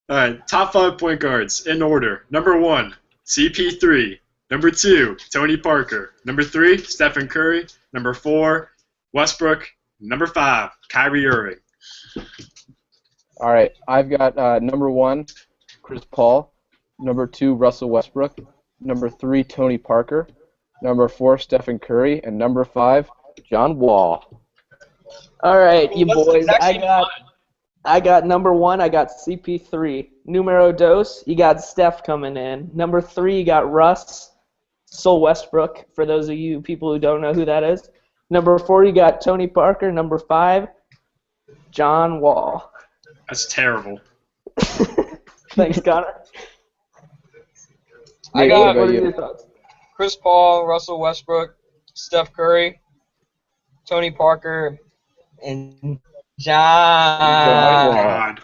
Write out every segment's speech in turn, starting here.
All right, top 5 point guards in order. Number 1, CP3. Number 2, Tony Parker. Number 3, Stephen Curry. Number 4, Westbrook. Number 5, Kyrie Irving. All right, I've got number 1, Chris Paul. Number 2, Russell Westbrook. Number 3, Tony Parker. Number 4, Stephen Curry. And number 5, John Wall. All right, you Well, boys. that's actually I got number 1. I got CP3. Numero dos. You got Steph coming in. Number 3. You got Russ. Sol Westbrook. For those of you people who don't know who that is. Number 4. You got Tony Parker. Number 5. John Wall. That's terrible. Thanks, Connor. I got What are your thoughts? Chris Paul, Russell Westbrook, Steph Curry, Tony Parker, and John. God.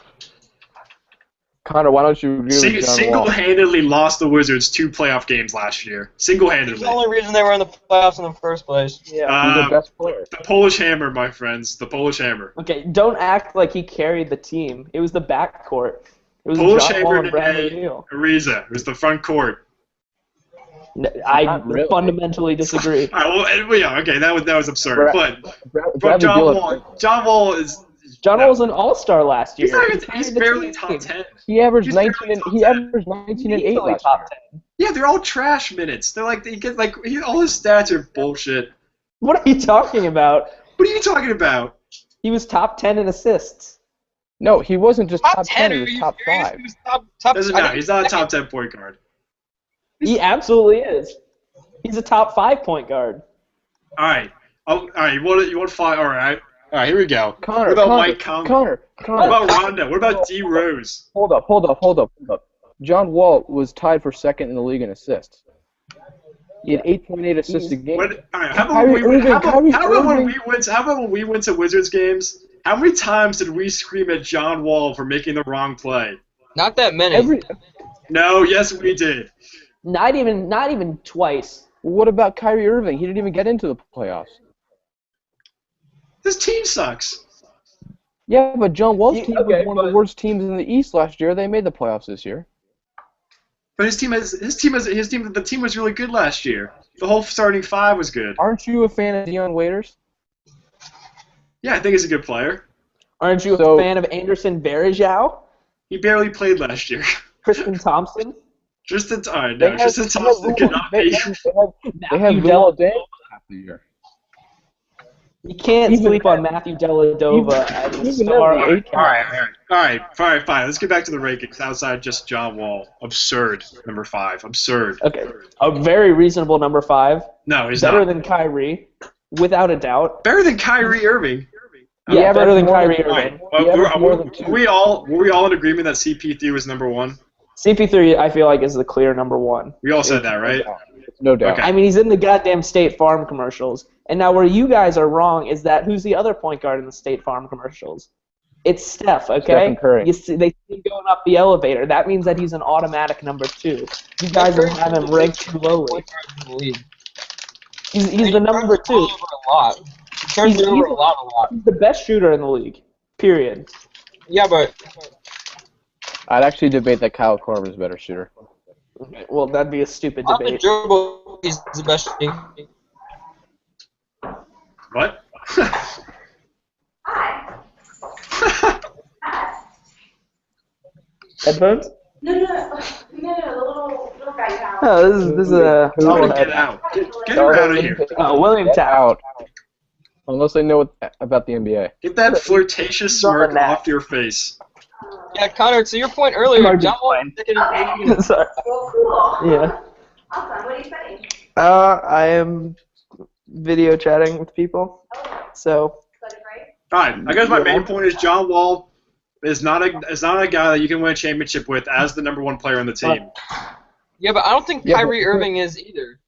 Connor, why don't you agree with John Wall? Single-handedly lost the Wizards 2 playoff games last year. It's Single-handedly. the only reason they were in the playoffs in the first place. Yeah. He's the best player. The Polish Hammer, my friends. The Polish Hammer. Okay, don't act like he carried the team. It was the backcourt. It was Polish John Wall Hammer and Bradley today. Beal. Ariza. It was the front court. I Not really. fundamentally disagree. All right, well, yeah, okay, that was absurd. But Bradley John Beal- Wall, John Wall is. John no. Wall was an all-star last year. He's carried the barely team. top 10. He averaged He's 19 barely and top he 10. averaged 19 and 8 Easily last top year. 10. Yeah, they're all trash minutes. They're like all his stats are bullshit. What are you talking about? What are you talking about? He was top 10 in assists. No, he wasn't just top 10, Top 10, he are was you top serious? 5. He was top Doesn't I matter. think He's not a top second. 10 point guard. He absolutely is. He's a top 5 point guard. All right. All right. You want to fight? All right. All right. Here we go. Connor, what about Connor, Mike Conley? Connor, What about Connor. Rondo? What about D Rose? Hold up. John Wall was tied for second in the league in assists. He had 8.8 assists a game. All right. How about Kyrie when we Irving, Kyrie how about when Irving. we went? How about when we went to Wizards games? How many times did we scream at John Wall for making the wrong play? Not that many. No. Yes, we did. Not even twice. What about Kyrie Irving? He didn't even get into the playoffs. This team sucks. Yeah, but John Wall's You- team okay, was one of the but- worst teams in the East last year. They made the playoffs this year. But the team was really good last year. The whole starting 5 was good. Aren't you a fan of Deion Waiters? Yeah, I think he's a good player. Aren't you So- a fan of Anderson Varejao? He barely played last year. Tristan Thompson? Tristan Thompson They cannot they be. have Matthew Luol Della- Deng half the year. You can't Even- sleep on Matthew Dellavedova as a even star. then, All right, fine. Let's get back to the rankings outside just John Wall. Absurd, number 5. Absurd. Okay, a very reasonable number 5. No, he's Better not. than Kyrie, without a doubt. Better than Kyrie Irving. Yeah, averaged better than more Kyrie than- Irving. Well, He averaged more than 2. were we all in agreement that CP3 was number 1? CP3, I feel like, is the clear number 1. We all said that, right? No doubt. Okay. I mean, he's in the goddamn State Farm commercials. And now where you guys are wrong is that who's the other point guard in the State Farm commercials? It's Steph, okay? Stephen Curry. You see, they see him going up the elevator. That means that he's an automatic number 2. You guys are having him ranked too lowly. In the league. He's the number 2. Over a lot. He turns it over a lot. He's the best shooter in the league. Period. Yeah, but I'd actually debate that Kyle Korver is a better shooter. Well, that'd be a stupid on the debate. dribble, he's the best shooting. What? Headphones? No, the little guy now. Oh, this is a. Tell her to Oh, get out. Get her out of here. William Get Tao. out. Unless they know about the NBA. Get that flirtatious He's on smirk the net. off your face. Yeah, Connor, to your point earlier, Margin John Wall fine. second in the league. Sorry. Well, cool. Yeah. Awesome. What are you studying? I am video chatting with people. So. Study break? All right. I guess my main point is John Wall is not a guy that you can win a championship with as the number 1 player on the team. Yeah, but I don't think Yeah, but- Kyrie Irving is either.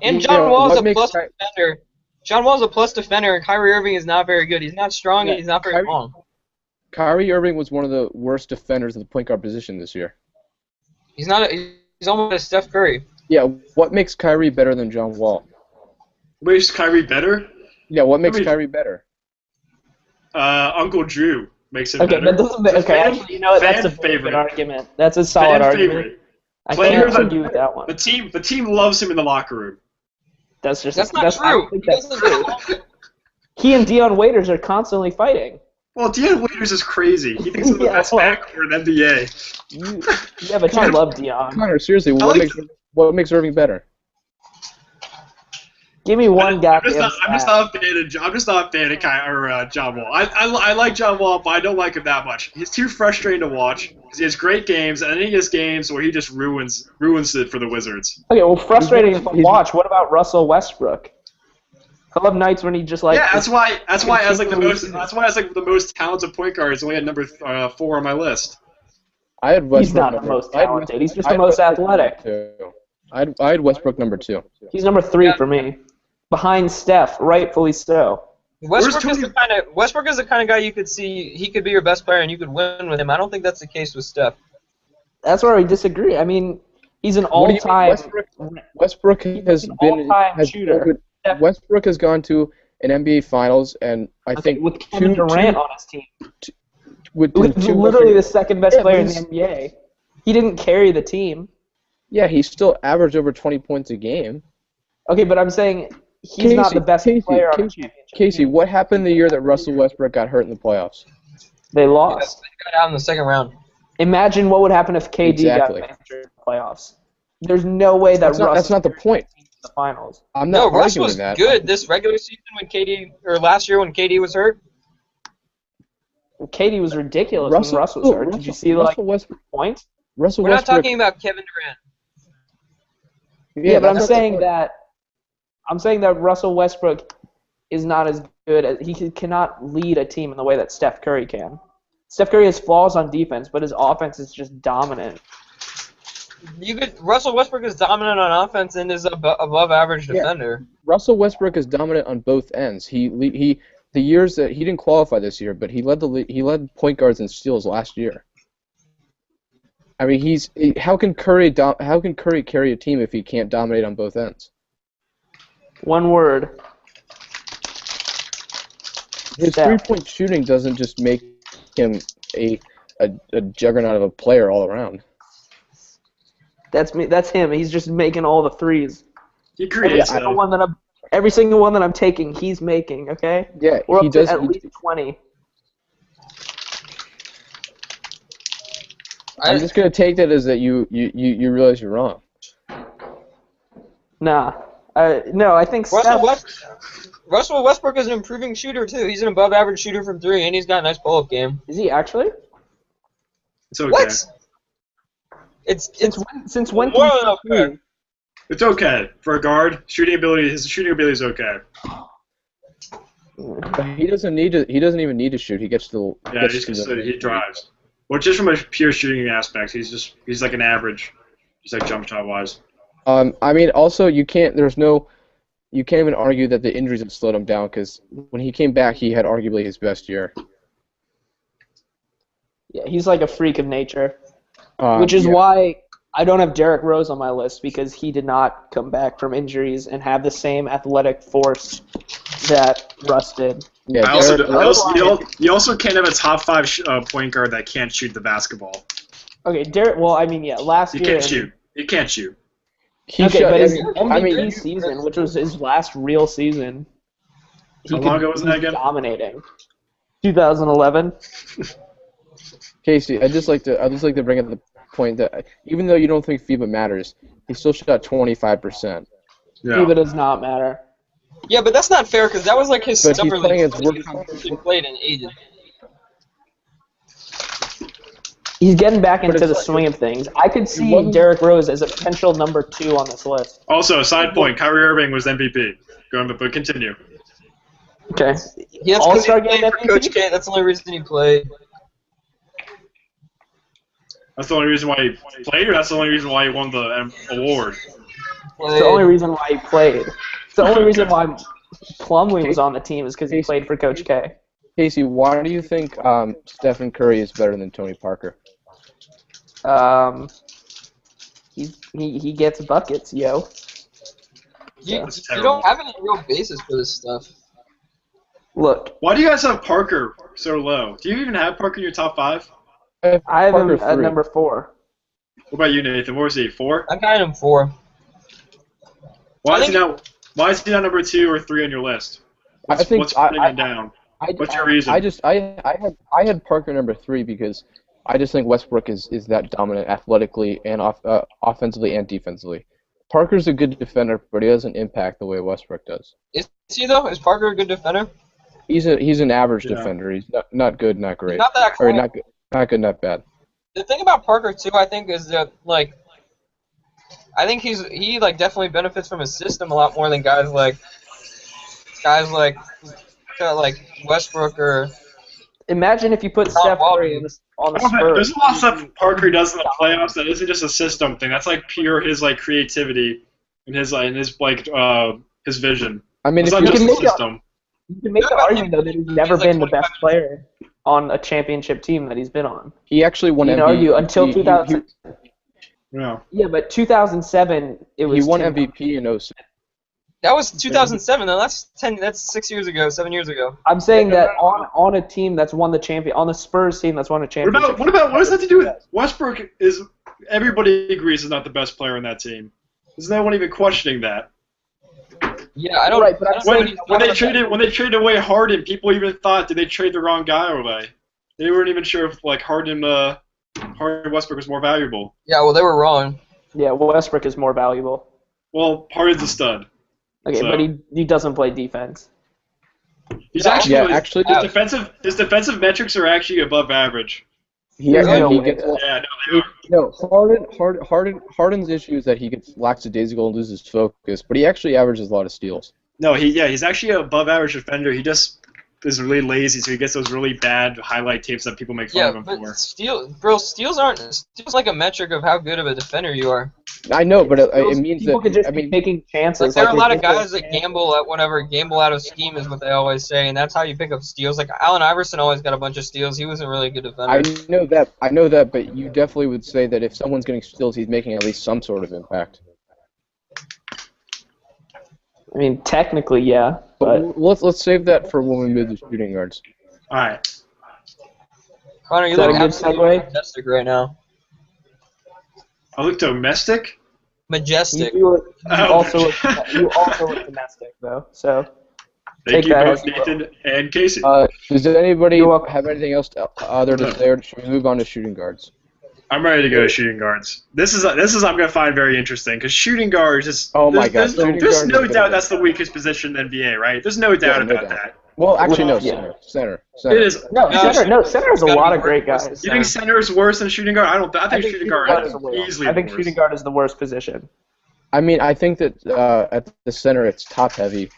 And Yeah, John Wall is what a makes plus Ky- defender. John Wall's a plus defender, and Kyrie Irving is not very good. He's not strong, and he's not very Kyrie- long. Kyrie Irving was one of the worst defenders at the point guard position this year. He's not. He's almost a Steph Curry. Yeah, what makes Kyrie better than John Wall? Makes Kyrie better? Yeah, what makes I mean- Kyrie better? Uncle Drew makes him Okay, better. that doesn't. It's a Okay, fan- actually, you know what? That's a fan very good favorite. argument. That's a solid Fan argument. favorite. I Player can't that- argue with that one. The team loves him in the locker room. That's just. That's not I true. don't think He that's doesn't true. get along. He and Dion Waiters are constantly fighting. Well, Deion Waiters is crazy. He thinks he's the Yeah, best well- backcourt in the NBA. Yeah, but you love Dion. Connor, seriously, like what makes Irving better? Give me one guy. I'm just not a fan of John Wall. I like John Wall, but I don't like him that much. He's too frustrating to watch because he has great games, and then he has games where he just ruins it for the Wizards. Okay, well, frustrating to he's- watch. What about Russell Westbrook? I love nights when he just like. Yeah, that's why I was like the most talented point guard. He's only at number 4 on my list. I had Westbrook. He's not the most talented. He's just the most athletic. I had Westbrook number 2. He's number 3 Yeah. for me, behind Steph, rightfully so. Westbrook Tony- is the kind of guy you could see. He could be your best player, and you could win with him. I don't think that's the case with Steph. That's where we disagree. I mean, he's an What do you mean all-time. Westbrook has an been all-time shooter. Westbrook has gone to an NBA Finals, and I think with Kevin Durant on his team, with who's two literally the second best Yeah, player in he's- the NBA. He didn't carry the team. Yeah, he still averaged over 20 points a game. Okay, but I'm saying he's not the best player on the championship Casey, team. what happened the year that Russell Westbrook got hurt in the playoffs? They lost. They got out in the second round. Imagine what would happen if KD Exactly. got injured in the playoffs. There's no way that That's not the point. the finals. I'm No, not Russ arguing was that. good this regular season when last year when KD was hurt. KD was ridiculous when Russ was hurt. Did you see like Russell Westbrook? points? Russell We're not Westbrook. talking about Kevin Durant. Yeah, but I'm that's the saying point. that Russell Westbrook is not as good as cannot lead a team in the way that Steph Curry can. Steph Curry has flaws on defense, but his offense is just dominant. Russell Westbrook is dominant on offense and is above average defender. Russell Westbrook is dominant on both ends. The years that he didn't qualify this year, but he led point guards in steals last year. I mean, how can Curry carry a team if he can't dominate on both ends? One word. His Steph. 3-point shooting doesn't just make him a juggernaut of a player all around. That's me. That's him. He's just making all the threes. He creates Every them. single one that I'm taking, he's making. Okay. Yeah, We're he up to does. at least 20. I'm just gonna take that as that you realize you're wrong. Nah. No, I think Russell Westbrook is an improving shooter too. He's an above average shooter from 3, and he's got a nice pull-up game. Is he actually? It's okay. What? It's Since when? more can than you shoot? okay. It's okay for a guard. His shooting ability is okay. But he doesn't even need to shoot. He gets to. Yeah, he drives. Well, just from a pure shooting aspect, he's like an average, just like jump shot wise. I mean, also you can't even argue that the injuries have slowed him down because when he came back, he had arguably his best year. Yeah, he's like a freak of nature. Which is Yeah. why I don't have Derrick Rose on my list, because he did not come back from injuries and have the same athletic force that Russ did. Yeah, You also can't have a top 5 point guard that can't shoot the basketball. Okay, Derrick. Well, I mean, yeah, last He year. can't shoot. He can't shoot. Okay, but his I MVP mean, season, which was his last real season, How long ago was that again? Dominating. 2011. Casey, I'd just like to bring up the point that even though you don't think FIBA matters, he still shot 25%. Yeah. FIBA does not matter. Yeah, but that's not fair because that was like his But he's summer playing league. his work He competition. played in ages. He's getting back into it's the like- swing of things. I could see wasn't- Derrick Rose as a potential number 2 on this list. Also, side point: Kyrie Irving was MVP. But continue. Okay. He has All-Star played game for MVP? Coach K. That's the only reason he played. That's the only reason why he played, or that's the only reason why he won the award. It's the only reason why he played. It's the only reason why Plumlee was on the team is because he played for Coach K. Casey, why do you think Stephen Curry is better than Tony Parker? He gets buckets, yo. You That's you terrible. don't have any real basis for this stuff. Look, Why do you guys have Parker so low? Do you even have Parker in your top 5? I have him Parker at 3. number 4. What about you, Nathan? What was he? 4? I got him 4. Why I is he think- not? Why is he not number 2 or 3 on your list? I think What's putting him down? What's your reason? I had Parker number 3 because I just think Westbrook is that dominant athletically and offensively and defensively. Parker's a good defender, but he doesn't impact the way Westbrook does. Is he though? Is Parker a good defender? He's an average Yeah. defender. He's not good, not great, Not that or great. not good, not bad. The thing about Parker too, I think, is that I think he definitely benefits from his system a lot more than guys like Westbrook or. Imagine if you put Tom Steph Walton. Curry on the I don't know, Spurs. there's a lot of stuff Parker does in the playoffs that isn't just a system thing. That's like pure his creativity and his his vision. I mean, It's if not you just can a make a- system. You can make the argument though that he's never been the best player on a championship team that he's been on. he actually won You can MVP. argue until he- 2000. Yeah. Yeah, but 2007 it was. He won Tim- MVP in 06. That was 2007 though. That's 6 years ago, 7 years ago. I'm saying that on a team that's won the champion, on the Spurs team that's won a What championship. what does that have to do with Westbrook? Is everybody agrees is not the best player on that team? Is no one even questioning that? Yeah, I don't. Right, but I'm I don't know saying- he's When not they a- traded away Harden, people even thought, did they trade the wrong guy away? They weren't even sure if Harden Westbrook was more valuable. Yeah, well, they were wrong. Yeah, Westbrook is more valuable. Well, Harden's a stud. Okay, So- but he doesn't play defense. He's Yeah, actually yeah, his, actually- his defensive metrics are actually above average. There's no he way. gets Yeah, no, they are. Harden's issue is that he gets lackadaisical and loses focus, but he actually averages a lot of steals. No, he's actually an above average defender. He just is really lazy, so he gets those really bad highlight tapes that people make fun Yeah, of him but for. steals aren't like a metric of how good of a defender you are. I know, but it means People that could just I be mean, taking chances. There are a they lot of take those guys that chances. gamble out of scheme is what they always say, and that's how you pick up steals. Like Allen Iverson always got a bunch of steals. He wasn't really a good defender. I know that, but you definitely would say that if someone's getting steals, he's making at least some sort of impact. I mean, technically, yeah, but Let's save that for when we move to shooting guards. All right. Connor, you Is that look a good absolutely segue? majestic right now. I look domestic. Majestic. you Oh. also look domestic though. So Thank take you that both, as you will. Nathan and Casey. Does anybody You're welcome. have anything else other to say, or should we move on to shooting guards? I'm ready to go to shooting guards. This is I'm gonna find very interesting because shooting guards is. Oh my there's, God, shooting There's guards no is doubt better. that's the weakest position in the NBA, right? There's no doubt no about doubt. that. Well, actually, no, Yeah. center. It is. no, No, center has a gotta lot be of great worse than guys. You think center is worse than shooting guard? I think shooting guard is is the worst. easily I think worse. shooting guard is the worst position. I mean, I think that at the center it's top heavy,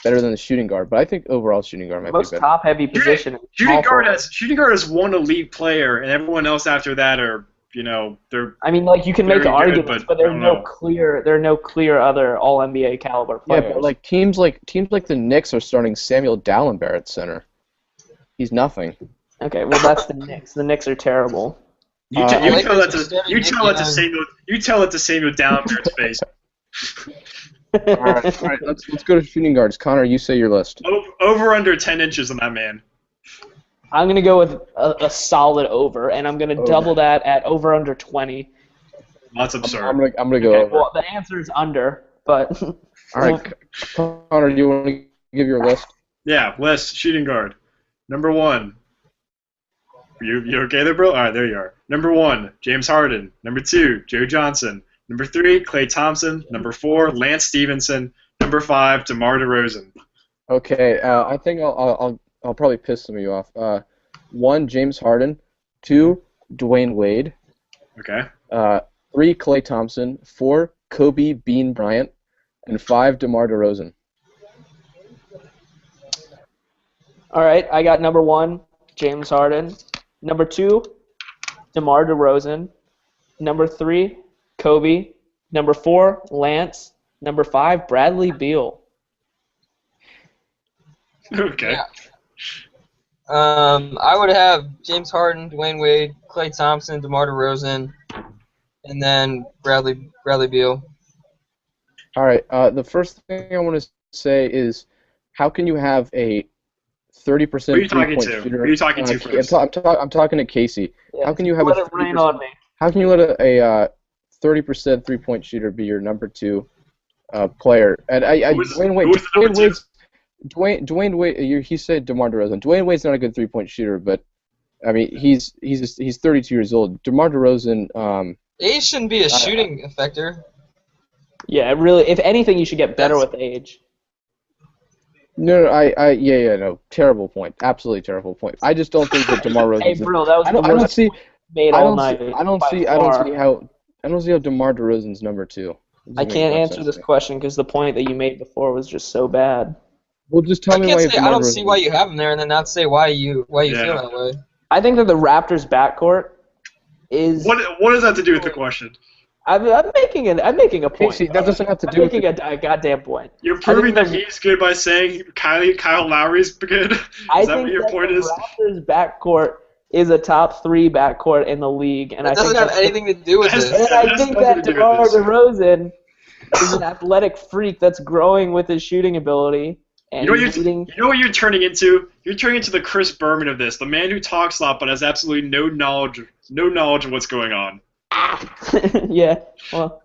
better than the shooting guard. But I think overall shooting guard might Most be better. top heavy position. is Shooting small guard forward. has one elite player, and everyone else after that are they're. I mean, like you can make very good, arguments, but but there I are don't no clear other All NBA caliber Yeah, players. but like teams like the Knicks are starting Samuel Dallenberg at center. He's nothing. Okay, well that's the Knicks. The Knicks are terrible. You I tell like that this to you tell it to Samuel Dallenberg's face. All right, let's go to shooting guards. Connor, you say your list. Over under 10 inches on that man. I'm gonna go with a solid over, and I'm gonna Over. double that at over under 20. That's absurd. I'm gonna go Okay, over. well the answer is under, but All right, Connor, do you want to give your list? Yeah, list shooting guard. Number 1. You okay there, bro? All right, there you are. Number 1, James Harden. Number 2, Joe Johnson. Number 3, Klay Thompson. Number 4, Lance Stevenson. Number 5, DeMar DeRozan. Okay, I think I'll probably piss some of you off. 1, James Harden. 2, Dwayne Wade. Okay. 3, Klay Thompson. 4, Kobe Bean Bryant. And 5, DeMar DeRozan. all right, I got number 1, James Harden. Number 2, DeMar DeRozan. Number 3, Kobe. Number 4, Lance. Number 5, Bradley Beal. Okay. Yeah. I would have James Harden, Dwayne Wade, Klay Thompson, DeMar DeRozan, and then Bradley Beal. All right. The first thing I want to say is, how can you have a 30% Who are you talking three-point to? shooter. Who are you talking to first? I'm talking to Casey. Yeah, How can you have let a it rain on 30%? me? How can you let a 30% three-point shooter be your number 2 player? And Dwayne Wade. Who was the number Dwayne Wade. He said DeMar DeRozan. Dwayne Wade's not a good three-point shooter, but I mean he's 32 years old. DeMar DeRozan. Age shouldn't be a shooting factor. Yeah, really. If anything, you should get better with age. No, no, terrible point. Absolutely terrible point. I just don't think that DeMar DeRozan. Hey, bro, that was the worst made all night. I don't see how DeMar DeRozan's number 2. I can't answer this question because the point that you made before was just so bad. Well, just tell me why. I don't see why you have him there, and then not say why you feel that way. I think that the Raptors' backcourt is. What does that have to do with the question? I'm making a point. Casey, that doesn't have to do with a goddamn point. You're proving that he's good by saying Kyle Lowry's good? Is that what your point is? The Raptors' backcourt is a top 3 backcourt in the league, and it doesn't have anything to do with this. And I think that DeMar DeRozan is an athletic freak that's growing with his shooting ability. And you know what you're turning into? You're turning into the Chris Berman of this, the man who talks a lot but has absolutely no knowledge of what's going on. Yeah, well,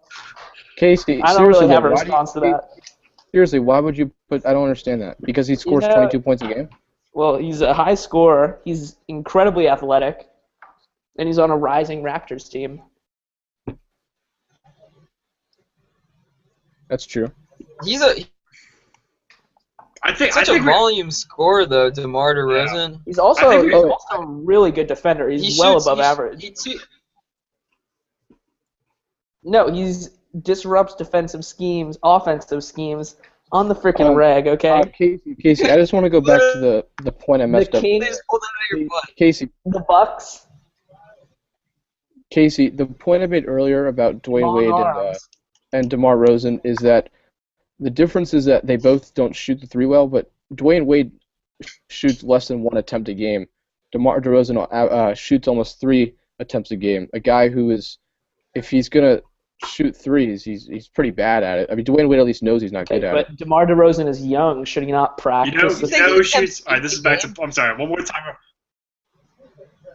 Casey, I don't really have a response to that. Seriously, why would you put? I don't understand that. Because he scores 22 points a game? Well, he's a high scorer. He's incredibly athletic, and he's on a rising Raptors team. That's true. He's I think a volume scorer though, DeMar DeRozan. Yeah. He's also a really good defender. He's well above average. No, he disrupts defensive schemes, offensive schemes on the freaking reg. Okay. Casey, I just want to go back to the point I messed up. Please pull that out of your butt. Casey. The Bucks. Casey, the point I made earlier about Dwayne Wade and DeMar DeRozan is that the difference is that they both don't shoot the 3 well, but Dwayne Wade shoots less than 1 attempt a game. DeMar DeRozan shoots almost 3 attempts a game. A guy who is, if he's gonna shoot threes, he's pretty bad at it. I mean, Dwayne Wade at least knows he's not good at it. But DeMar DeRozan is young. Should he not practice? Who shoots? All right, this is back to. I'm sorry. One more time.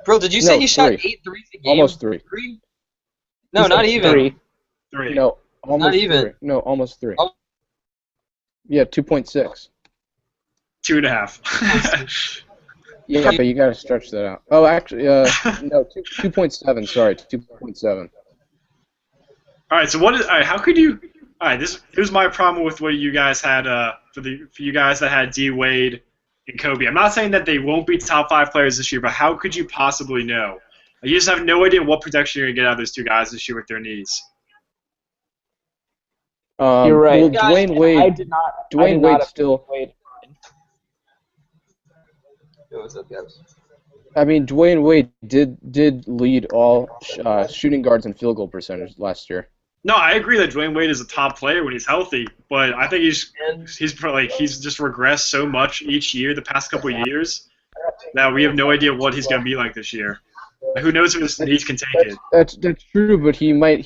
Bro, did you say he shot 8 threes a game? Almost 3. No, not even. 3. No, almost not even. 3. No, almost 3. Oh. Yeah, 2.6. 2.5. Yeah, but you gotta stretch that out. Oh, actually, no, 2.7. Sorry, 2.7. All right. So what is? All right. How could you? All right. Here's my problem with what you guys had for you guys that had D Wade and Kobe. I'm not saying that they won't be top 5 players this year, but how could you possibly know? You just have no idea what production you're gonna get out of those 2 guys this year with their knees. You're right. Well, Dwayne Wade. I did not. Dwayne Wade still. What's up, guys? I mean, Dwayne Wade did lead all shooting guards and field goal percentage last year. No, I agree that Dwayne Wade is a top player when he's healthy, but I think he's just regressed so much each year, the past couple of years, that we have no idea what he's gonna be like this year. Who knows if his knees can take it? That's true, but he might. I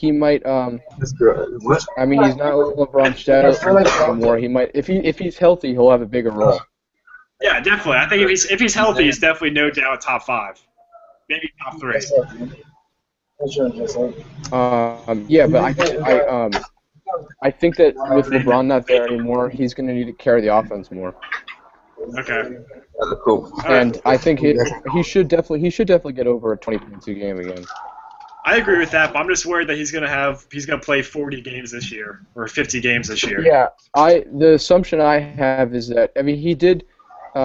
mean, he's not LeBron status anymore. He might, if he's healthy, he'll have a bigger role. Yeah, definitely. I think if he's healthy, he's definitely no doubt top 5, maybe top 3. Yeah, but I think that with LeBron not there anymore, he's going to need to carry the offense more. Okay. Cool. And I think he should definitely get over a 20.2 game again. I agree with that, but I'm just worried that he's gonna play 40 games this year or 50 games this year. Yeah, the assumption I have is that he did. He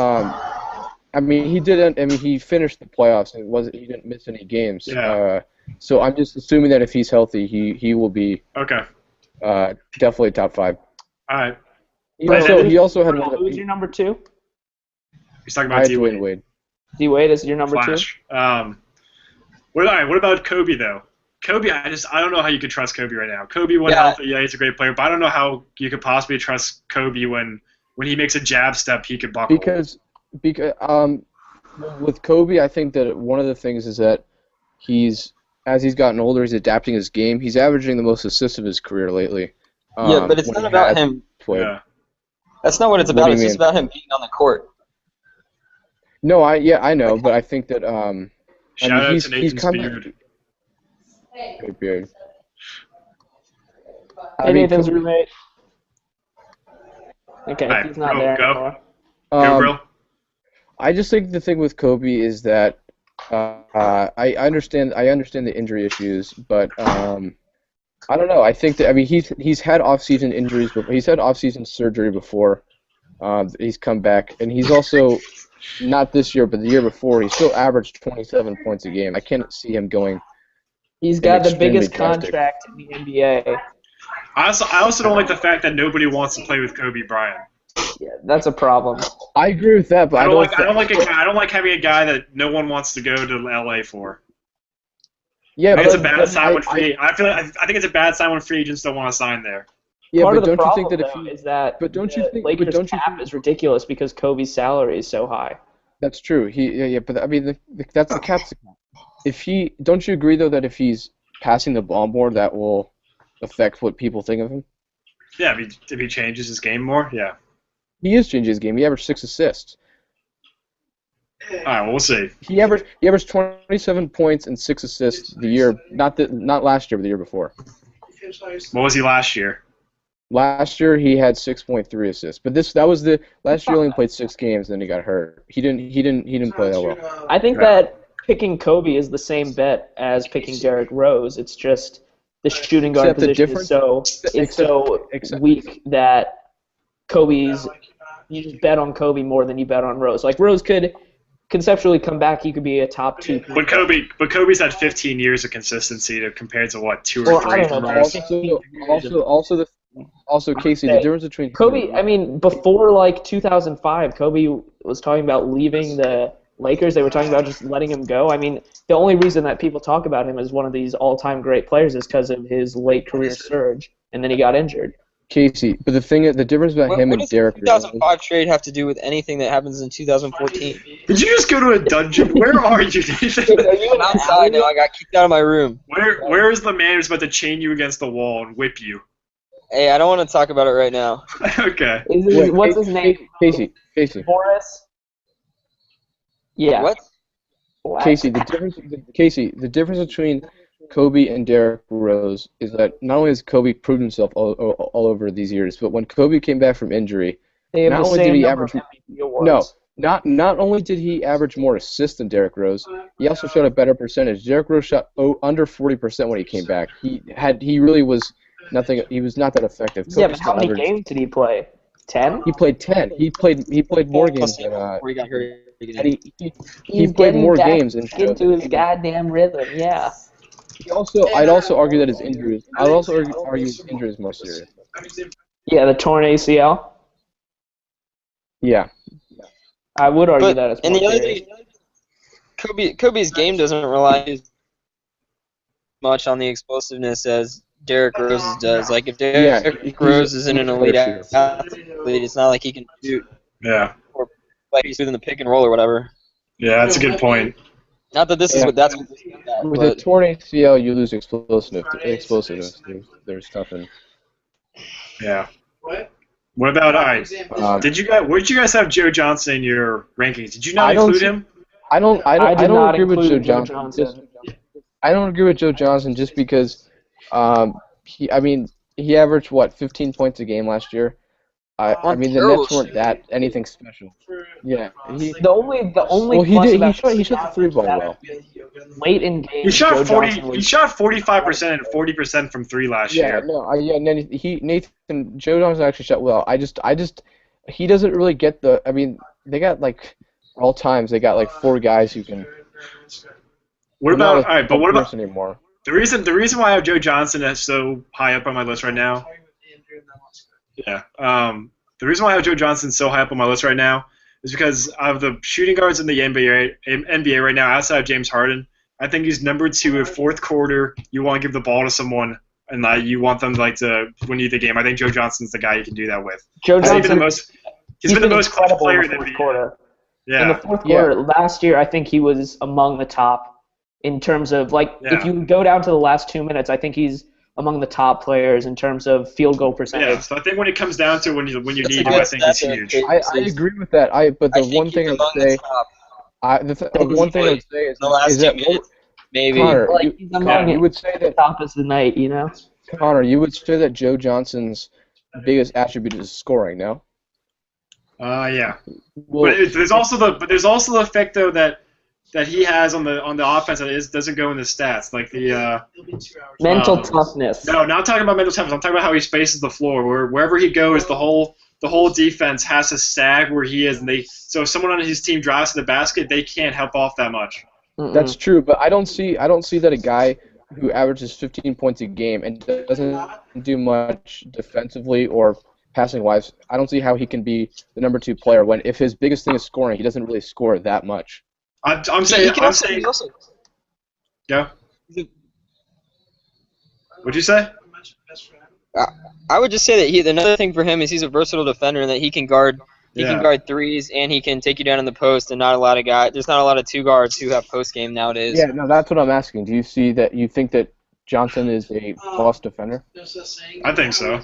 finished the playoffs and he didn't miss any games. Yeah. So I'm just assuming that if he's healthy, he will be definitely top 5. All right. He also had one. Who's your number 2? He's talking about D Wade. D Wade is your number 2. What about Kobe though? Kobe, I don't know how you could trust Kobe right now. Kobe went healthy, he's a great player, but I don't know how you could possibly trust Kobe when he makes a jab step, he could buckle. Because with Kobe, I think that one of the things is that as he's gotten older, he's adapting his game. He's averaging the most assists of his career lately. Yeah, but it's not about him. Yeah. That's not what it's about. It's just about him being on the court. No, I know, but I think that Shout I mean, out he's to Nathan's come beard. Great beard. Hey, Nathan's roommate. Okay, Alright, he's not go, there go. anymore. Go, Um, bro. I just think the thing with Kobe is that I understand the injury issues, but I don't know. I think that he's had off-season injuries, but he's had off-season surgery before. He's come back, and he's also not this year, but the year before, he still averaged 27 points a game. I can't see him going. He's got the extremely biggest drastic. contract in the NBA. I also don't like the fact that nobody wants to play with Kobe Bryant. Yeah, that's a problem. I agree with that, but I don't like having a guy that no one wants to go to LA for. Yeah, I think it's a but- bad but sign when free. I think it's a bad sign when free agents don't want to sign there. Yeah, Part but of the don't you problem, think that if though, he, is that but don't you the think- but Lakers don't you cap think- is ridiculous because Kobe's salary is so high. that's true. But I mean, that's the cap's. Don't you agree though that if he's passing the ball more, that will affect what people think of him? Yeah, if he changes his game more, yeah. He is changing his game. He averaged 6 assists. All right, well, we'll see. He averaged 27 points and 6 assists the year, not last year, but the year before. What was he last year? Last year he had 6.3 assists, but last year he only played 6 games, then he got hurt. He didn't play that well. I think Yeah. that picking Kobe is the same bet as picking Derrick Rose. It's just the shooting guard Except the position difference- is so except- weak that you just bet on Kobe more than you bet on Rose. Like Rose could conceptually come back, he could be a top 2. But Kobe's had 15 years of consistency compared to what 2 or Well, 3 I don't for know, Rose. Also Casey, the difference between Kobe, I mean, before like 2005, Kobe was talking about leaving the Lakers. They were talking about just letting him go. I mean, the only reason that people talk about him as one of these all-time great players is because of his late career surge, and then he got injured. Casey, but the difference about him What and does the Derrick 2005 trade have to do with anything that happens in 2014? Did you just go to a dungeon? Where are you, Nathan? I'm outside now. I got kicked out of my room. Where is the man who's about to chain you against the wall and whip you? Hey, I don't want to talk about it right now. Okay. What's his name? Casey. Boris? Yeah. What? Casey, the difference between Kobe and Derrick Rose is that not only has Kobe proved himself all over these years, but when Kobe came back from injury, They have not the only did same he number average of MVP awards. not only did he average more assists than Derrick Rose, he also shot a better percentage. Derrick Rose shot under 40% when he came back. He really was nothing. He was not that effective. Yeah, Kobe but how still many averaged- games did he play? 10? He played 10. He played more games than Before he got hurt. and he He's played getting more back games and into his goddamn rhythm, yeah. I'd also argue that his injuries. I'd also argue his injury is more serious. Yeah, the torn ACL. Yeah. I would argue But that it's and more the other serious. thing, Kobe's game doesn't rely as much on the explosiveness as Derrick Rose's does. Like if Derrick Rose is in an elite athlete, it's not like he can shoot Yeah. like he's within the pick and roll or whatever. Yeah, that's a good point. Not that this is what that's what this is at, With a but torn ACL, you lose explosiveness. There's nothing. Yeah. What about I? Um, Where did you guys have Joe Johnson in your rankings? Did you not I don't include see- him? I don't did not agree with Joe include Joe Johnson. I don't agree with Joe Johnson just because he averaged 15 points a game last year. I mean the terrible Nets weren't that anything special. Yeah. The only Well, he plus did. about He shot the 3 ball well. late in games. He shot Joe 40. Johnson was- He shot 45% and 40% from 3 last Yeah. year. No. And then Joe Johnson actually shot well. He doesn't really get the. I mean, they got like all times they got like 4 guys who can. What not about like all right? But what about anymore? the reason why I have Joe Johnson as so high up on my list right now? Yeah. The reason why I have Joe Johnson so high up on my list right now is because of the shooting guards in the NBA right now, outside of James Harden. I think he's number 2 in fourth quarter. You want to give the ball to someone, and you want them to win you the game. I think Joe Johnson's the guy you can do that with. Joe He's been Johnson. the most clutch incredible player in the in the fourth NBA. quarter. In Yeah. the fourth quarter last year, I think he was among the top in terms of if Yeah. you go down to the last 2 minutes, I think he's among the top players in terms of field goal percentage. Yeah, so I think when it comes down to when you That's need a him, good I think he's stat there, huge. Kate. I agree with that. But the I think one he's thing I would among the say, top. One thing I would say The last is 2 that minutes, maybe. Connor, Like, he's among you would say that top of the night, you know? Connor, you would say that Joe Johnson's biggest attribute is scoring. No. Yeah. Well, But there's also the effect though that he has on the offense that doesn't go in the stats, like the Mental Um, toughness. no, not talking about mental toughness. I'm talking about how he spaces the floor. Wherever he goes, the whole defense has to sag where he is, and so if someone on his team drives to the basket, they can't help off that much. that's true, but I don't see that a guy who averages 15 points a game and doesn't do much defensively or passing wise. I don't see how he can be the number 2 player when if his biggest thing is scoring, he doesn't really score that much. I'm saying. Go. What'd you say? I would just say that another thing for him is he's a versatile defender and that he can guard. He can guard threes and he can take you down in the post. And there's not a lot of 2 guards who have post game nowadays. Yeah, no, that's what I'm asking. Do you see that? You think that Johnson is a boss defender? I think so.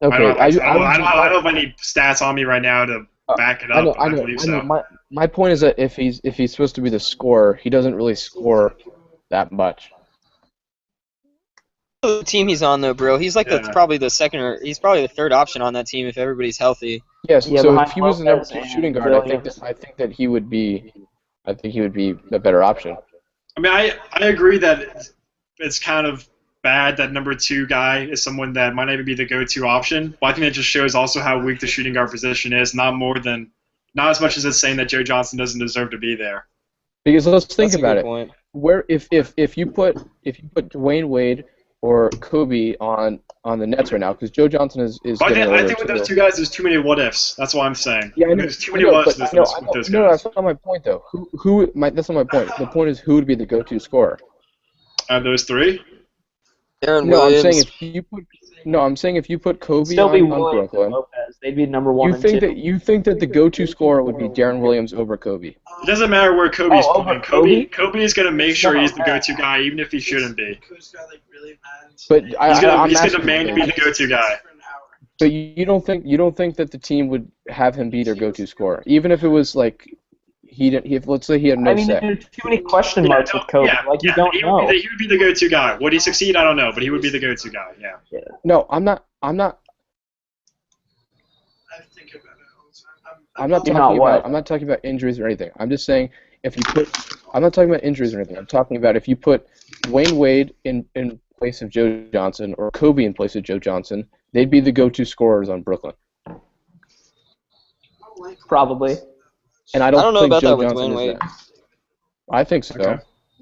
Okay, I don't have any stats on me right now to back it up. I believe so. My point is that if he's supposed to be the scorer, he doesn't really score that much. The team he's on though, bro, he's like probably the second or he's probably the third option on that team if everybody's healthy. Yes, Yeah, so behind if he was the number 2 Lopez shooting and guard, Williams. I think that he would be a better option. I mean, I agree that it's kind of bad that number 2 guy is someone that might not even be the go-to option. But I think that just shows also how weak the shooting guard position is. Not as much as it's saying that Joe Johnson doesn't deserve to be there. Because let's think That's a about good it. point. Where if you put Dwayne Wade or Kobe on the Nets right now, because Joe Johnson is But getting I older think with too. those 2 guys, there's too many what-ifs. That's what I'm saying. Yeah, I know, There's too many what-ifs with those no, guys. that's not my point though. That's not my point. The point is who would be the go-to scorer. Those 3? Aaron No, Williams. I'm saying if you put Kobe Still be on Williams and Brooklyn, Lopez. They'd be number 1 and 2. you think that the go-to scorer would be Deron Williams over Kobe? It doesn't matter where Kobe's over playing. Kobe? Kobe is going to make sure No, he's the go-to guy, even if he shouldn't be. But He's I'm going to asking demand to you, be the go-to guy. But you don't think that the team would have him be their go-to scorer, even if it was like let's say he had no I mean, say. there's too many question marks with Kobe. You don't know. He would be the go-to guy. Would he succeed? I don't know, but he would be the go-to guy. Yeah. No, I'm not talking about injuries or anything. I'm just saying I'm not talking about injuries or anything. I'm talking about if you put Dwayne Wade in place of Joe Johnson or Kobe in place of Joe Johnson, they'd be the go-to scorers on Brooklyn. Probably. And I don't know think about Joe that with Johnson Dwayne is Wade. that. I think so. Okay.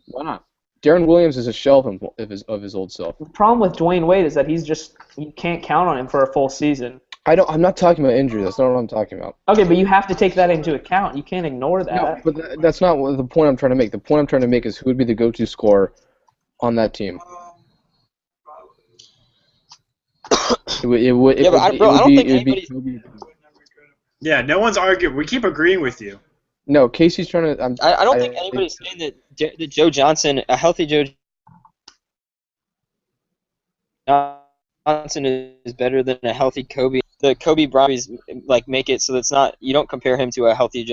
Why not? Deron Williams is a shell of his old self. The problem with Dwayne Wade is that you can't count on him for a full season. I'm not talking about injuries. That's not what I'm talking about. Okay, but you have to take that into account. You can't ignore that. No, but that's not the point I'm trying to make. The point I'm trying to make is who would be the go-to scorer on that team. It would I don't think anybody's. Yeah, no one's arguing. We keep agreeing with you. No, Casey's trying to. I don't think anybody's saying that Joe Johnson, a healthy Joe Johnson is better than a healthy Kobe. The Kobe Bryant's make it so that's not you don't compare him to a healthy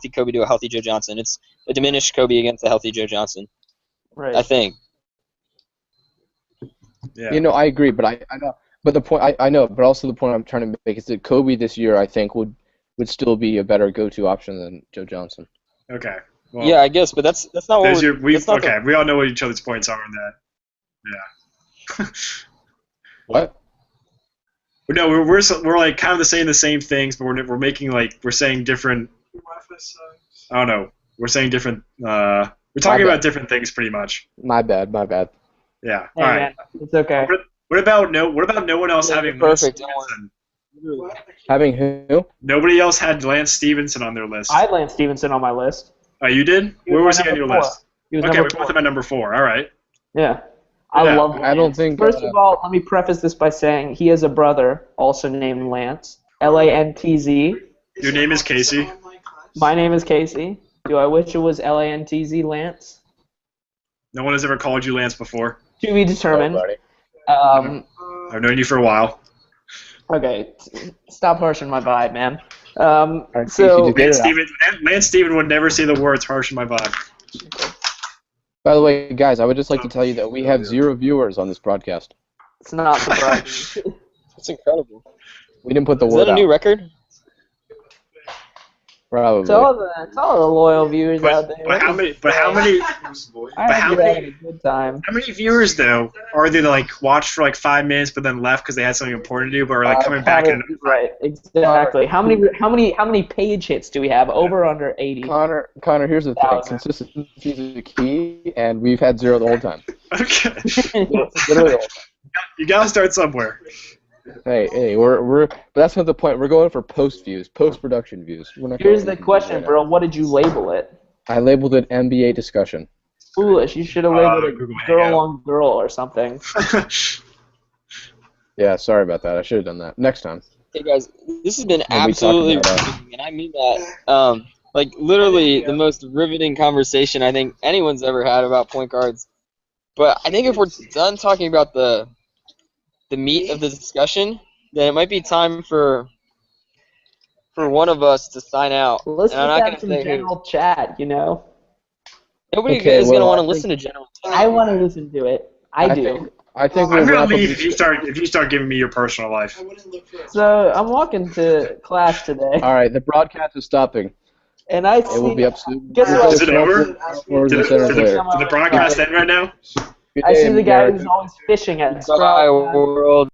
Kobe to a healthy Joe Johnson. It's a diminished Kobe against a healthy Joe Johnson. Right. I think. Yeah. I agree, but I know. But the point I know, but also the point I'm trying to make is that Kobe this year I think would still be a better go-to option than Joe Johnson. Okay. Well, Yeah, I guess, but that's not what we all know what each other's points are on that. Yeah. What? No, we're like kind of saying the same things, but we're making we're saying different. I don't know. We're saying different. We're talking about different things pretty much. My bad. Yeah. Hey, All right. man, it's okay. What about no one else having Lance perfect. Stevenson? Having who? Nobody else had Lance Stevenson on their list. I had Lance Stevenson on my list. Oh, you did? Where was he on your list? He was Okay, we number put 4. him at number 4. All right. Yeah. I Yeah, love Lance. I don't think. First of all, let me preface this by saying he has a brother also named Lance. Lantz. Your name is Casey. My name is Casey. Do I wish it was Lantz Lance? No one has ever called you Lance before. To be determined. Buddy. I've known you for a while. Okay, stop harshing my vibe, man. All right, So, Get it out. Lance Steven would never say the words harsh in my vibe. By the way, guys, I would just like to tell you that we have 0 viewers on this broadcast. it's not surprising. That's incredible. We didn't put the Is word that a out. new record? Probably. to all the loyal viewers out there. But how many? I how hope you're many- having a good time. How many viewers though are they like watched for like 5 minutes but then left because they had something important to do, but are like coming back in? Right, exactly. How many page hits do we have? Over or under 80? Connor, here's the thing. 1,000. Consistency is the key, and we've had 0 the whole time. Okay, Literally the whole time. you gotta start somewhere. Hey, but that's not the point. We're going for post-production views. We're not Here's going the question, bro. What did you label it? I labeled it NBA discussion. Foolish. You should have labeled it Google girl Hangout. on girl or something. Yeah, sorry about that. I should have done that. Next time. Hey guys, this has been When we talk absolutely about, riveting, and I mean that. Like literally the most riveting conversation I think anyone's ever had about point guards. But I think if we're done talking about the meat of the discussion, then it might be time for one of us to sign out. Let's And I'm just not have gonna some say who. general chat, you know? Nobody Okay, is gonna well, want I to think- listen to general. I want to listen to it. I do. I think I'm we'll gonna wrap leave up if you start giving me your personal life. So I'm walking to class today, All right, the broadcast is stopping. and I It will see be up soon. Guess what? Is it over? Or Did the center player. the broadcast end right now? Good I day, see the guy Garrett. who's always fishing at Bye, Sprout. world.